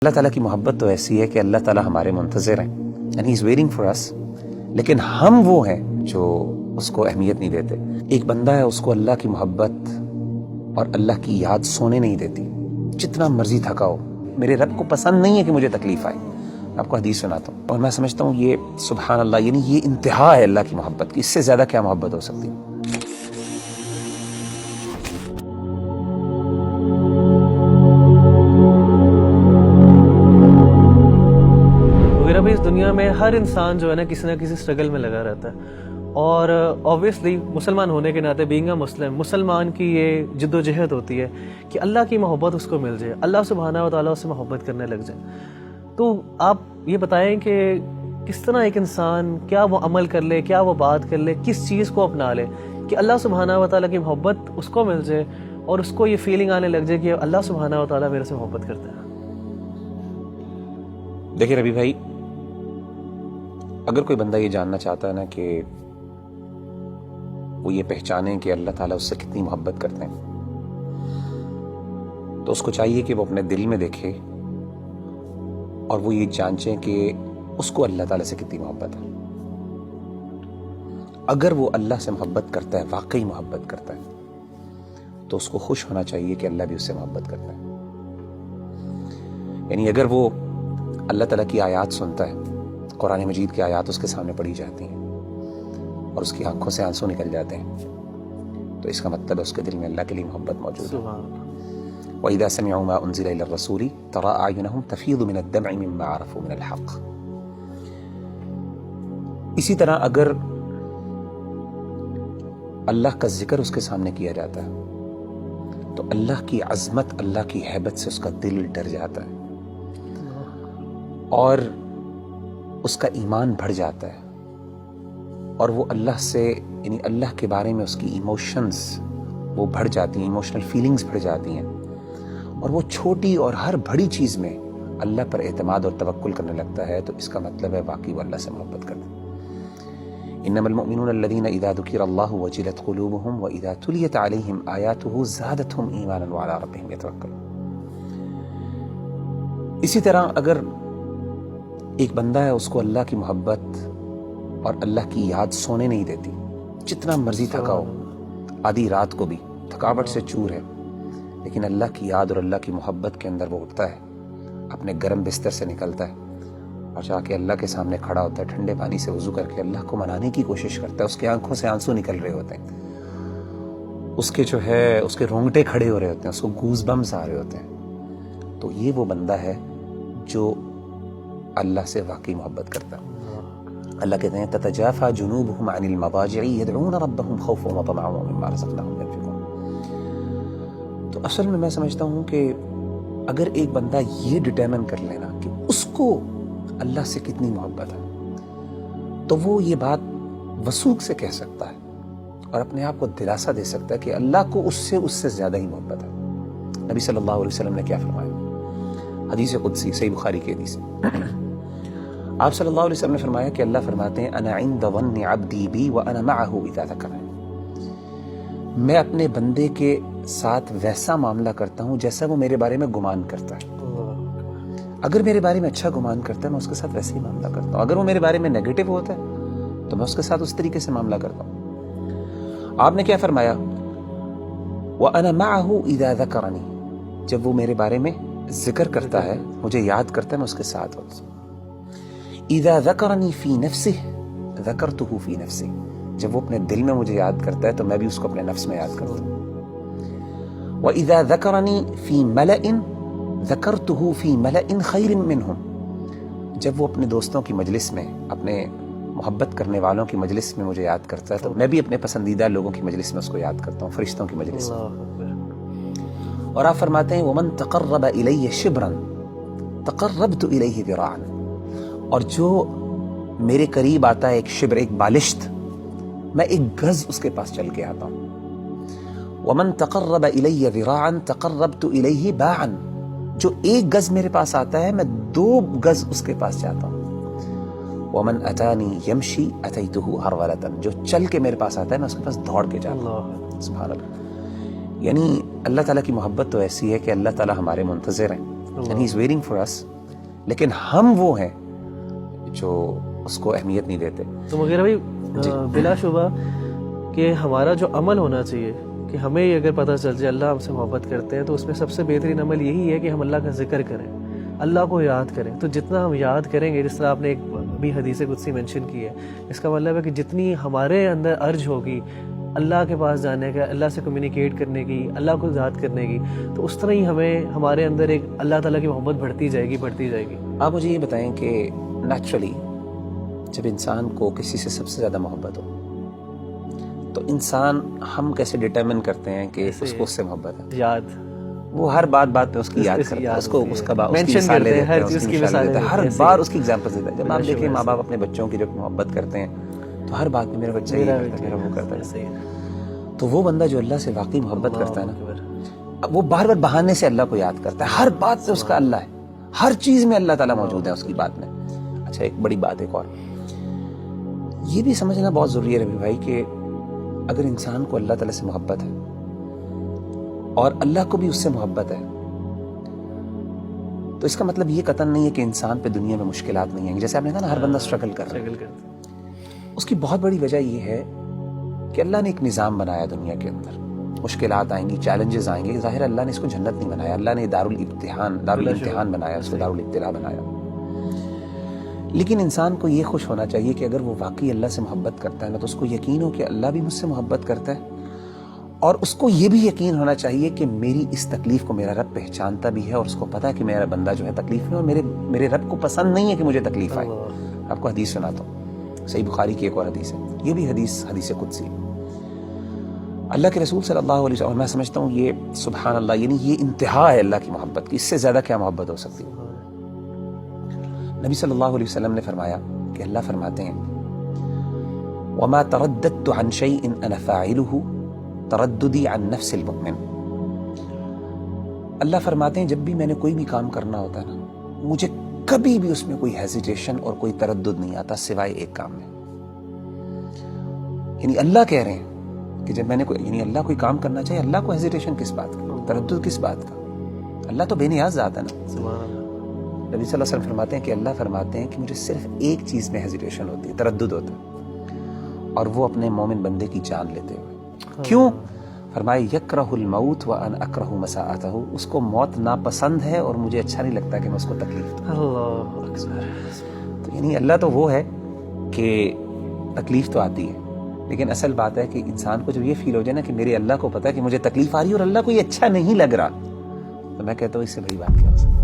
اللہ تعالیٰ کی محبت تو ایسی ہے کہ اللہ تعالیٰ ہمارے منتظر ہیں and he is waiting for us، لیکن ہم وہ ہیں جو اس کو اہمیت نہیں دیتے۔ ایک بندہ ہے، اس کو اللہ کی محبت اور اللہ کی یاد سونے نہیں دیتی، جتنا مرضی تھکا ہو۔ میرے رب کو پسند نہیں ہے کہ مجھے تکلیف آئے۔ آپ کو حدیث سناتا ہوں اور میں سمجھتا ہوں یہ سبحان اللہ، یعنی یہ انتہا ہے اللہ کی محبت کی، اس سے زیادہ کیا محبت ہو سکتی ہے؟ اس دنیا میں ہر انسان جو ہے نا کسی نہ کسی اسٹرگل میں لگا رہتا ہے، اور اوبویسلی مسلمان ہونے کے ناطے بینگ اے مسلمان کی یہ جد و جہد ہوتی ہے کہ اللہ کی محبت اس کو مل جائے، اللہ سبحانہ و تعالیٰ اس سے محبت کرنے لگ جائے۔ تو آپ یہ بتائیں کہ کس طرح ایک انسان کیا وہ عمل کر لے، کیا وہ بات کر لے، کس چیز کو اپنا لے کہ اللہ سبحانہ و تعالیٰ کی محبت اس کو مل جائے اور اس کو یہ فیلنگ آنے لگ جائے کہ اللہ سبحانہ و تعالیٰ میرے سے محبت کرتا ہے۔ دیکھیں ربی بھائی، اگر کوئی بندہ یہ جاننا چاہتا ہے نا کہ وہ یہ پہچانے کہ اللہ تعالیٰ اس سے کتنی محبت کرتے ہیں، تو اس کو چاہیے کہ وہ اپنے دل میں دیکھے اور وہ یہ جانچیں کہ اس کو اللہ تعالیٰ سے کتنی محبت ہے۔ اگر وہ اللہ سے محبت کرتا ہے، واقعی محبت کرتا ہے، تو اس کو خوش ہونا چاہیے کہ اللہ بھی اس سے محبت کرتا ہے۔ یعنی اگر وہ اللہ تعالیٰ کی آیات سنتا ہے، قرآن مجید کی آیات اس کے سامنے پڑھی جاتی ہیں اور اس کی آنکھوں سے آنسو نکل جاتے ہیں، تو اس کا مطلب ہے اس کے دل میں اللہ کے لیے محبت موجود ہے۔ وَإِذَا سَمِعُوا مَا أُنزِلَ إِلَى الرَّسُولِ تَرَىٰ أَعْيُنَهُمْ تَفِيضُ مِنَ الدَّمْعِ مِمَّا عَرَفُوا مِنَ الْحَقِّ۔ اسی طرح اگر اللہ کا ذکر اس کے سامنے کیا جاتا ہے تو اللہ کی عظمت، اللہ کی ہیبت سے اس کا دل ڈر جاتا ہے اور اس کا ایمان بڑھ جاتا ہے، اور وہ اللہ سے، یعنی اللہ کے بارے میں اس کی ایموشنز وہ بڑھ جاتی ہیں، ایموشنل فیلنگز بڑھ جاتی ہیں، اور وہ چھوٹی اور ہر بڑی چیز میں اللہ پر اعتماد اور توکل کرنے لگتا ہے، تو اس کا مطلب ہے واقعی وہ اللہ سے محبت کرتا ہے۔ انما المؤمنون الذين اذا ذكر الله وجلت قلوبهم واذا تليت عليهم آياته زادتهم ایمانا وعلى ربهم يتوکلون۔ اسی طرح اگر ایک بندہ ہے، اس کو اللہ کی محبت اور اللہ کی یاد سونے نہیں دیتی، جتنا مرضی تھکا ہو، آدھی رات کو بھی تھکاوٹ سے چور ہے، لیکن اللہ کی یاد اور اللہ کی محبت کے اندر وہ اٹھتا ہے، اپنے گرم بستر سے نکلتا ہے اور جا کے اللہ کے سامنے کھڑا ہوتا ہے، ٹھنڈے پانی سے وضو کر کے اللہ کو منانے کی کوشش کرتا ہے، اس کے آنکھوں سے آنسو نکل رہے ہوتے ہیں، اس کے جو ہے اس کے رونگٹے کھڑے ہو رہے ہوتے ہیں، اس کو گوز بمز آ رہے ہوتے ہیں، تو یہ وہ بندہ ہے جو اللہ سے واقعی محبت کرتا ہے۔ اللہ کہتے ہیں تتجافى جنوبهم عن المضاجع يدعون ربهم خوفا وطمعا ومما رزقناهم ينفقون۔ تو اصل میں سمجھتا ہوں کہ اگر ایک بندہ یہ ڈٹرمن کر لینا کہ اس کو اللہ سے کتنی محبت ہے، تو وہ یہ بات وثوق سے کہہ سکتا ہے اور اپنے آپ کو دلاسا دے سکتا ہے کہ اللہ کو اس سے زیادہ ہی محبت ہے۔ نبی صلی اللہ علیہ وسلم نے کیا فرمایا؟ حدیث قدسی، صحیح بخاری کی حدیث ہے۔ آپ صلی اللہ علیہ وسلم نے فرمایا کہ اللہ فرماتے ہیں انا عند ظن عبدی بی وانا معه اذا ذکرنی، میں اپنے بندے کے ساتھ ویسا معاملہ کرتا ہوں جیسا وہ میرے بارے میں گمان کرتا ہے۔ اگر میرے بارے میں اچھا گمان کرتا ہے میں اس کے ساتھ ویسے ہی معاملہ کرتا ہوں، اگر وہ میرے بارے میں نیگیٹو ہوتا ہے تو میں اس کے ساتھ اس طریقے سے معاملہ کرتا ہوں۔ آپ نے کیا فرمایا؟ وانا معه اذا ذکرنی، جب وہ میرے بارے میں ذکر کرتا ہے، مجھے یاد کرتا ہے، میں اس کے ساتھ ہوتا ہوں۔ اذا ذکرنی فی نفسہ ذکرتہ فی نفسی، جب وہ اپنے دل میں مجھے یاد کرتا ہے تو میں بھی اس کو اپنے نفس میں یاد کرتا ہوں۔ وَإِذَا ذَكَرَنِي فِي مَلَئٍ ذَكَرْتُهُ فِي مَلَئٍ خَيْرٍ مِّنْهُمْ، جب وہ اپنے دوستوں کی مجلس میں، اپنے محبت کرنے والوں کی مجلس میں مجھے یاد کرتا ہے تو میں بھی اپنے پسندیدہ لوگوں کی مجلس میں اس کو یاد کرتا ہوں، فرشتوں کی مجلس میں۔ اور آپ فرماتے ہیں وَمَن تَقَرَّبَ إِلَيَّ شِبْرًا تَقَرَّبْتُ إِلَيْهِ ذِرَاعًا، اور جو میرے قریب آتا ہے ایک شبر، ایک بالشت، میں ایک گز اس کے پاس چل کے آتا ہوں۔ وَمَن تَقَرَّبَ إِلَيَّ ذِرَاعًا تَقَرَّبْتُ إِلَيْهِ بَاعًا، جو ایک گز میرے پاس آتا ہے میں 2 گز اس کے پاس جاتا ہوں۔ وَمَن أَتَانِي يَمْشِي أَتَيْتُهُ هَرْوَلَةً، جو چل کے میرے پاس آتا ہے میں اس کے پاس دوڑ کے جاتا ہوں۔ سبحان اللہ۔ یعنی اللہ تعالیٰ کی محبت تو ایسی ہے کہ اللہ تعالیٰ ہمارے منتظر ہیں، and he's waiting for us. لیکن ہم وہ ہیں جو اس کو اہمیت نہیں دیتے. تو مغیرہ بھائی بلا شبہ کہ ہمارا جو عمل ہونا چاہیے کہ ہمیں یہ اگر پتہ چل جائے اللہ ہم سے محبت کرتے ہیں تو اس میں سب سے بہترین عمل یہی ہے کہ ہم اللہ کا ذکر کریں, اللہ کو یاد کریں. تو جتنا ہم یاد کریں گے, جس طرح آپ نے ایک بھی حدیث قدسی مینشن کی ہے, اس کا مطلب ہے کہ جتنی ہمارے اندر ارج ہوگی اللہ کے پاس جانے کا, اللہ سے کمیونیکیٹ کرنے کی, اللہ کو یاد کرنے کی, تو اس طرح ہی ہمارے اندر ایک اللہ تعالیٰ کی محبت بڑھتی جائے گی. آپ مجھے یہ بتائیں کہ نیچرلی جب انسان کو کسی سے سب سے زیادہ محبت ہو تو انسان ہم کیسے ڈٹرمن کرتے ہیں کہ اس کو اس سے محبت ہے؟ یاد, وہ ہر بات پہ اس کی یاد کرتا ہے, اس کو اس کا مینشن کرتے ہیں, ہر چیز کی مثالیں دیتے ہیں, ہر بار اس کی ایگزامپل دیتا ہے. جب آپ دیکھیں ماں باپ اپنے بچوں کی جب محبت کرتے ہیں تو ہر بات میں میرا بچہ میرا وہ کرتا ہے. تو وہ بندہ جو اللہ سے واقعی محبت کرتا ہے نا, وہ بار بار بہانے سے اللہ کو یاد کرتا ہے. ہر بات پہ اس کا اللہ ہے, ہر چیز میں اللہ تعالیٰ موجود ہے اس کی بات میں. اچھا ایک بڑی بات ایک اور یہ بھی سمجھنا بہت ضروری ہے ربیع بھائی کہ اگر انسان کو اللہ تعالیٰ سے محبت ہے اور اللہ کو بھی اس سے محبت ہے تو اس کا مطلب یہ قطعاً نہیں ہے کہ انسان پہ دنیا میں مشکلات نہیں ہیں. جیسے آپ نے کہا نا ہر بندہ اسٹرگل کر رہا ہے, اس کی بہت بڑی وجہ یہ ہے کہ اللہ نے ایک نظام بنایا دنیا کے اندر. مشکلات آئیں گی, چیلنجز آئیں گے, ظاہر اللہ نے اس کو جنت نہیں بنایا, اللہ نے دارالامتحان بنایا, اس کو دارالابتلاء بنایا. لیکن انسان کو یہ خوش ہونا چاہیے کہ اگر وہ واقعی اللہ سے محبت کرتا ہے نا تو اس کو یقین ہو کہ اللہ بھی مجھ سے محبت کرتا ہے, اور اس کو یہ بھی یقین ہونا چاہیے کہ میری اس تکلیف کو میرا رب پہچانتا بھی ہے, اور اس کو پتا ہے کہ میرا بندہ جو ہے تکلیف میں, اور میرے رب کو پسند نہیں ہے کہ مجھے تکلیف آئے. آپ کو حدیث سناتا ہوں, صحیح بخاری کی ایک اور حدیث ہے, یہ بھی حدیث قدسی. اللہ کے رسول صلی اللہ علیہ وسلم, اور میں سمجھتا ہوں یہ سبحان اللہ, یعنی یہ انتہا ہے اللہ کی محبت کی, اس سے زیادہ کیا محبت ہو سکتی ہے. نبی صلی اللہ علیہ وسلم نے فرمایا کہ اللہ فرماتے ہیں وَمَا تَرَدَّدْتُ عَنْ شَيْءٍ أَنَا فَاعِلُهُ تَرَدُّدِي عَنْ نَفْسِ الْمُؤْمِنِ. اللہ فرماتے ہیں جب بھی میں نے کوئی بھی کام کرنا ہوتا ہے نا, مجھے کبھی بھی اس میں کوئی ہیزیٹیشن اور کوئی تردد نہیں آتا سوائے ایک کام میں. یعنی اللہ کہہ رہے ہیں کہ جب میں نے یعنی اللہ کوئی کام کرنا چاہیے, اللہ کو ہیزیٹیشن کس بات کا, تردد کس بات کا؟ اللہ تو بے نیاز ذات ہے نا. نبی صلی اللہ علیہ وسلم فرماتے ہیں کہ اللہ فرماتے ہیں کہ مجھے صرف ایک چیز میں ہیزیٹیشن ہوتی ہے, تردد ہوتا ہے, اور وہ اپنے مومن بندے کی جان لیتے ہوئے. کیوں؟ فرمائے یکرہ الموت وانا اکرہ مساءتہ, اس کو موت ناپسند ہے اور مجھے اچھا نہیں لگتا کہ میں اس کو تکلیف دوں. اللہ اکبر. تو یعنی اللہ تو وہ ہے کہ تکلیف تو آتی ہے, لیکن اصل بات ہے کہ انسان کو جب یہ فیل ہو جائے نا کہ میرے اللہ کو پتا ہے کہ مجھے تکلیف آ رہی ہے اور اللہ کو یہ اچھا نہیں لگ رہا, تو میں کہتا ہوں اس سے بڑی بات کیا ہو سکتی ہے.